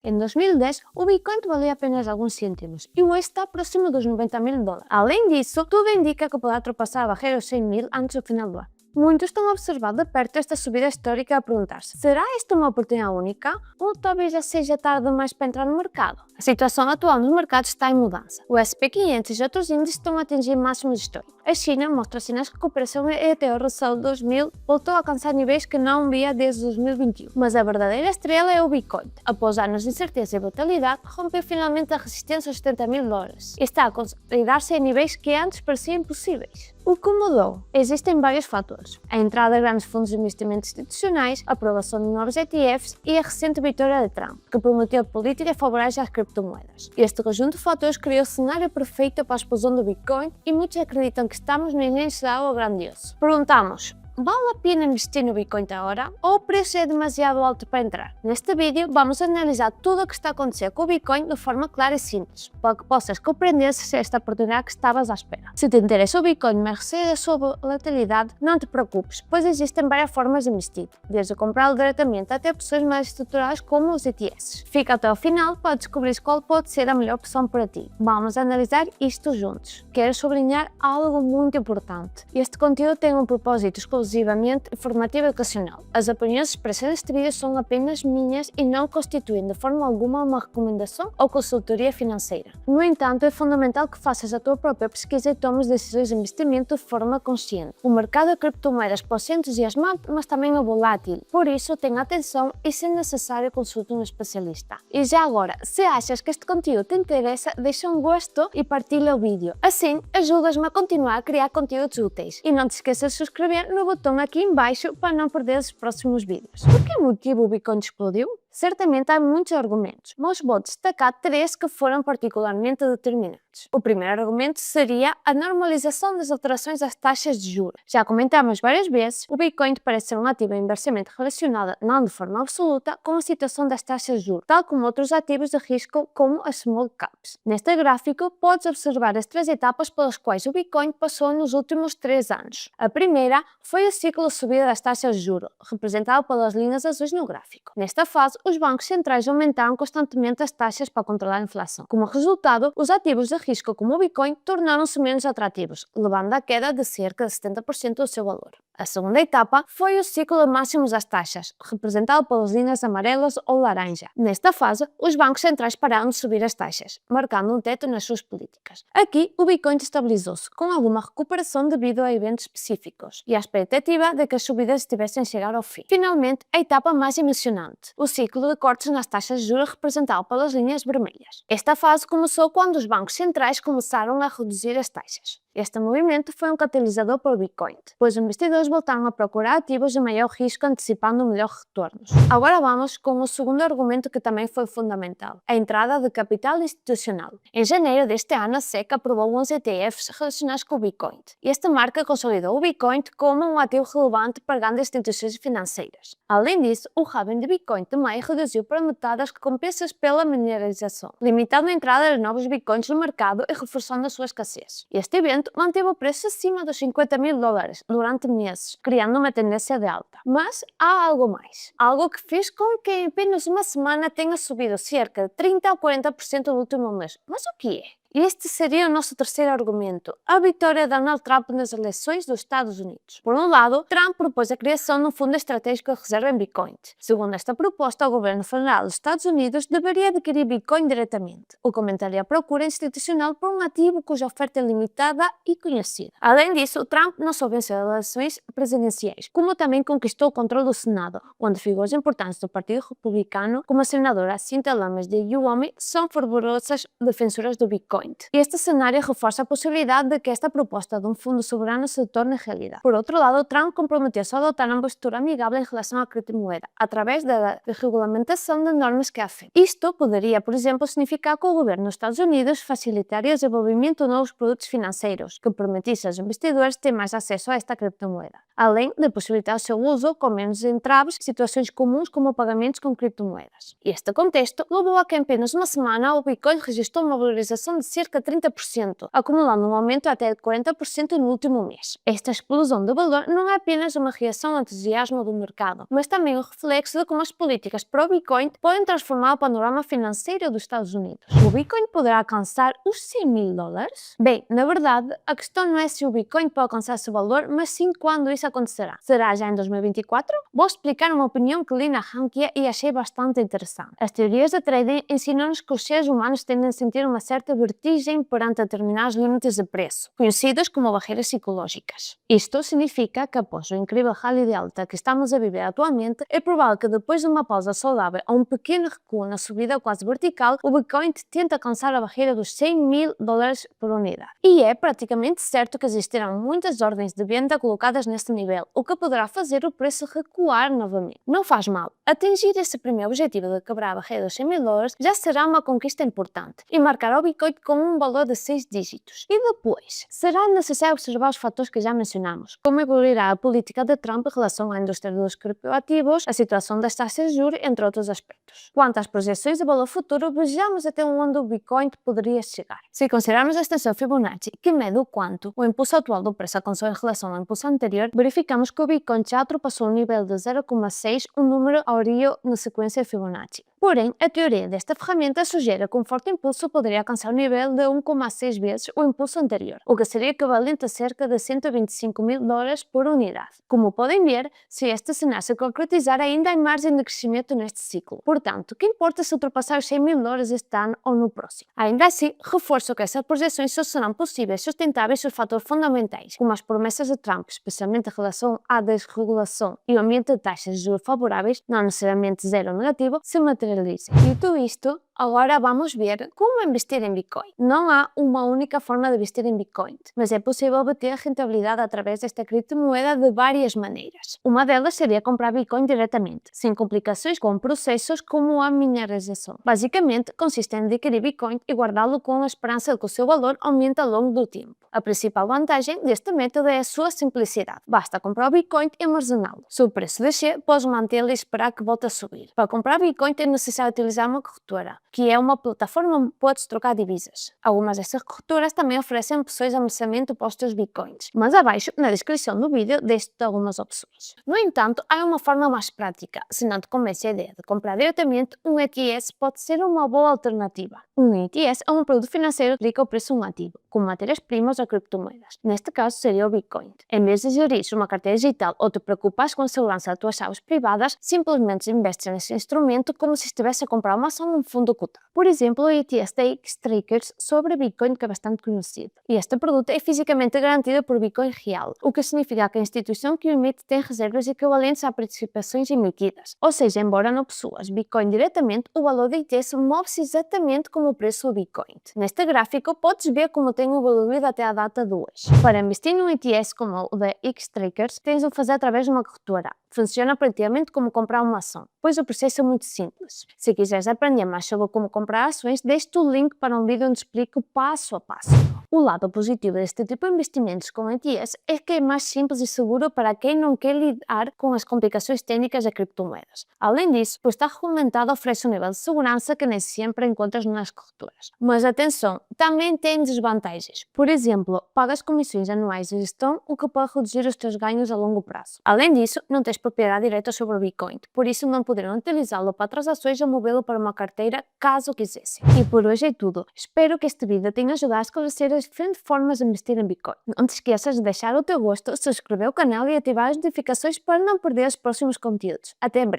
Em 2010, o Bitcoin valia apenas alguns cêntimos e hoje está próximo dos $90.000. Além disso, tudo indica que poderá ultrapassar a barreira dos 100.000 antes do final do ano. Muitos estão a observar de perto esta subida histórica a perguntar-se: será esta uma oportunidade única ou talvez já seja tarde demais para entrar no mercado? A situação atual nos mercados está em mudança. O S&P 500 e outros índices estão a atingir máximos históricos. A China mostra sinais de recuperação e até o recessão de 2000 voltou a alcançar níveis que não via desde 2021. Mas a verdadeira estrela é o Bitcoin. Após anos de incerteza e volatilidade, rompeu finalmente a resistência aos $70.000 e está a consolidar-se em níveis que antes pareciam impossíveis. O que mudou? Existem vários fatores: a entrada de grandes fundos de investimento institucionais, a aprovação de novos ETFs e a recente vitória de Trump, que prometeu políticas favoráveis às criptomoedas. Este conjunto de fatores criou o cenário perfeito para a explosão do Bitcoin e muitos acreditam que estamos no início de algo grandioso. Perguntamos: vale a pena investir no Bitcoin agora ou o preço é demasiado alto para entrar? Neste vídeo vamos analisar tudo o que está a acontecer com o Bitcoin de forma clara e simples, para que possas compreender se é esta oportunidade que estavas à espera. Se te interessa o Bitcoin mas receias a sua volatilidade, não te preocupes, pois existem várias formas de investir, desde comprá-lo diretamente até opções mais estruturadas como os ETFs. Fica até ao final para descobrir qual pode ser a melhor opção para ti. Vamos analisar isto juntos. Quero sublinhar algo muito importante: este conteúdo tem um propósito exclusivamente informativo e educacional. As opiniões expressas neste vídeo são apenas minhas e não constituem de forma alguma uma recomendação ou consultoria financeira. No entanto, é fundamental que faças a tua própria pesquisa e tomes decisões de investimento de forma consciente. O mercado de criptomoedas pode ser entusiasmante, mas também é volátil. Por isso, tenha atenção e, se necessário, consulte um especialista. E já agora, se achas que este conteúdo te interessa, deixa um gosto e partilha o vídeo. Assim, ajudas-me a continuar a criar conteúdos úteis. E não te esqueças de subscrever no botão aqui embaixo para não perder os próximos vídeos. Por que motivo o Bitcoin explodiu? Certamente há muitos argumentos, mas vou destacar 3 que foram particularmente determinantes. O primeiro argumento seria a normalização das alterações das taxas de juros. Já comentamos várias vezes, o Bitcoin parece ser um ativo inversamente relacionado, não de forma absoluta, com a situação das taxas de juros, tal como outros ativos de risco como as small caps. Neste gráfico, podes observar as 3 etapas pelas quais o Bitcoin passou nos últimos 3 anos. A primeira foi o ciclo de subida das taxas de juros, representado pelas linhas azuis no gráfico. Nesta fase, os bancos centrais aumentaram constantemente as taxas para controlar a inflação. Como resultado, os ativos de risco como o Bitcoin tornaram-se menos atrativos, levando à queda de cerca de 70% do seu valor. A segunda etapa foi o ciclo de máximos das taxas, representado pelas linhas amarelas ou laranja. Nesta fase, os bancos centrais pararam de subir as taxas, marcando um teto nas suas políticas. Aqui, o Bitcoin estabilizou-se, com alguma recuperação devido a eventos específicos e à expectativa de que as subidas estivessem a chegar ao fim. Finalmente, a etapa mais emocionante, o ciclo de cortes nas taxas de juros representado pelas linhas vermelhas. Esta fase começou quando os bancos centrais começaram a reduzir as taxas. Este movimento foi um catalisador para o Bitcoin, pois os investidores voltaram a procurar ativos de maior risco antecipando melhores retornos. Agora vamos com o segundo argumento que também foi fundamental, a entrada de capital institucional. Em janeiro deste ano, a SEC aprovou 11 ETFs relacionados com o Bitcoin. Esta marca consolidou o Bitcoin como um ativo relevante para grandes instituições financeiras. Além disso, o halving de Bitcoin também reduziu para metade as recompensas pela mineralização, limitando a entrada de novos Bitcoins no mercado e reforçando a sua escassez. Este evento manteve o preço acima dos $50.000 durante meses, criando uma tendência de alta. Mas há algo mais. Algo que fez com que em apenas uma semana tenha subido cerca de 30 a 40% no último mês. Mas o que é? Este seria o nosso terceiro argumento, a vitória de Donald Trump nas eleições dos Estados Unidos. Por um lado, Trump propôs a criação de um fundo estratégico de reserva em Bitcoin. Segundo esta proposta, o governo federal dos Estados Unidos deveria adquirir Bitcoin diretamente, o que aumentaria a procura institucional por um ativo cuja oferta é limitada e conhecida. Além disso, Trump não só venceu as eleições presidenciais, como também conquistou o controle do Senado, onde figuras importantes do Partido Republicano, como a senadora Cynthia Lamas de Wyoming, são fervorosas defensoras do Bitcoin. Este cenário reforça a possibilidade de que esta proposta de um fundo soberano se torne realidade. Por outro lado, Trump comprometeu-se a adotar uma postura amigável em relação à criptomoeda, através da regulamentação de normas que a afetam. Isto poderia, por exemplo, significar que o governo dos Estados Unidos facilitaria o desenvolvimento de novos produtos financeiros, que permitissem aos investidores ter mais acesso a esta criptomoeda, além de possibilitar o seu uso com menos entraves em situações comuns como pagamentos com criptomoedas. Este contexto levou a que em apenas uma semana o Bitcoin registrou uma valorização de cerca de 30%, acumulando um aumento até de 40% no último mês. Esta explosão de valor não é apenas uma reação ao entusiasmo do mercado, mas também um reflexo de como as políticas pró-Bitcoin podem transformar o panorama financeiro dos Estados Unidos. O Bitcoin poderá alcançar os $100.000? Bem, na verdade, a questão não é se o Bitcoin pode alcançar esse valor, mas sim quando isso acontecerá. Será já em 2024? Vou explicar uma opinião que li na Rankia e achei bastante interessante. As teorias de trading ensinam-nos que os seres humanos tendem a sentir uma certa vertigem perante determinados limites de preço, conhecidos como barreiras psicológicas. Isto significa que após o incrível rally de alta que estamos a viver atualmente, é provável que depois de uma pausa saudável ou um pequeno recuo na subida quase vertical, o Bitcoin tente alcançar a barreira dos $100.000 por unidade. E é praticamente certo que existirão muitas ordens de venda colocadas neste nível, o que poderá fazer o preço recuar novamente. Não faz mal. Atingir esse primeiro objetivo de quebrar a barreira dos $100.000 já será uma conquista importante e marcará o Bitcoin com um valor de 6 dígitos. E depois, será necessário observar os fatores que já mencionamos, como evoluirá a política de Trump em relação à indústria dos criptoativos, a situação das taxas de juros, entre outros aspectos. Quanto às projeções de valor futuro, vejamos até onde o Bitcoin poderia chegar. Se considerarmos a extensão Fibonacci, que mede o quanto o impulso atual do preço alcançou em relação ao impulso anterior, verificamos que o Bitcoin já ultrapassou o nível de 0,6, um número áureo na sequência Fibonacci. Porém, a teoria desta ferramenta sugere que um forte impulso poderia alcançar o nível de 1,6 vezes o impulso anterior, o que seria equivalente a cerca de $125.000 por unidade. Como podem ver, se este cenário se concretizar, ainda há margem de crescimento neste ciclo. Portanto, o que importa se ultrapassar os $100.000 este ano ou no próximo? Ainda assim, reforço que essas projeções só serão possíveis e sustentáveis se os fatores fundamentais, como as promessas de Trump, especialmente em relação à desregulação e o ambiente de taxas de juros favoráveis, não necessariamente zero ou negativo, se materializem. Dito isto, agora vamos ver como investir em Bitcoin. Não há uma única forma de investir em Bitcoin, mas é possível obter rentabilidade através desta criptomoeda de várias maneiras. Uma delas seria comprar Bitcoin diretamente, sem complicações com processos como a minerização. Basicamente, consiste em adquirir Bitcoin e guardá-lo com a esperança de que o seu valor aumente ao longo do tempo. A principal vantagem deste método é a sua simplicidade. Basta comprar o Bitcoin e armazená-lo. Se o preço descer, podes mantê-lo e esperar que volte a subir. Para comprar Bitcoin é necessário utilizar uma corretora, que é uma plataforma onde podes trocar divisas. Algumas destas corretoras também oferecem opções de armazenamento para os teus Bitcoins, mas abaixo, na descrição do vídeo, deixo-te algumas opções. No entanto, há uma forma mais prática. Se não te convence a ideia de comprar diretamente, um ETS pode ser uma boa alternativa. Um ETS é um produto financeiro que explica o preço de um ativo, como matérias-primas ou criptomoedas. Neste caso, seria o Bitcoin. Em vez de gerir uma carteira digital ou te preocupas com a segurança das tuas chaves privadas, simplesmente investes nesse instrumento como se estivesse a comprar uma ação num fundo cotado. Por exemplo, o ETS da Xtrackers sobre Bitcoin, que é bastante conhecido. E este produto é fisicamente garantido por Bitcoin real, o que significa que a instituição que o emite tem reservas equivalentes a participações emitidas. Ou seja, embora não possuas Bitcoin diretamente, o valor do ETS move-se exatamente como o preço do Bitcoin. Neste gráfico, podes ver como tem evoluído até a data de hoje. Para investir num ETS como o da Xtrackers, tens de o fazer através de uma corretora. Funciona praticamente como comprar uma ação, pois o processo é muito simples. Se quiseres aprender mais sobre como comprar ações, deixo-te o link para um vídeo onde explico passo a passo. O lado positivo deste tipo de investimentos com ETFs é que é mais simples e seguro para quem não quer lidar com as complicações técnicas de criptomoedas. Além disso, o estar regulamentado oferece um nível de segurança que nem sempre encontras nas corretoras. Mas atenção, também tem desvantagens. Por exemplo, pagas comissões anuais de gestão, o que pode reduzir os teus ganhos a longo prazo. Além disso, não tens propriedade direta sobre o Bitcoin, por isso não poderão utilizá-lo para transações ou movê-lo para uma carteira caso quisessem. E por hoje é tudo. Espero que este vídeo tenha ajudado a esclarecer as diferentes formas de investir em Bitcoin. Não te esqueças de deixar o teu gosto, subscrever o canal e ativar as notificações para não perder os próximos conteúdos. Até breve!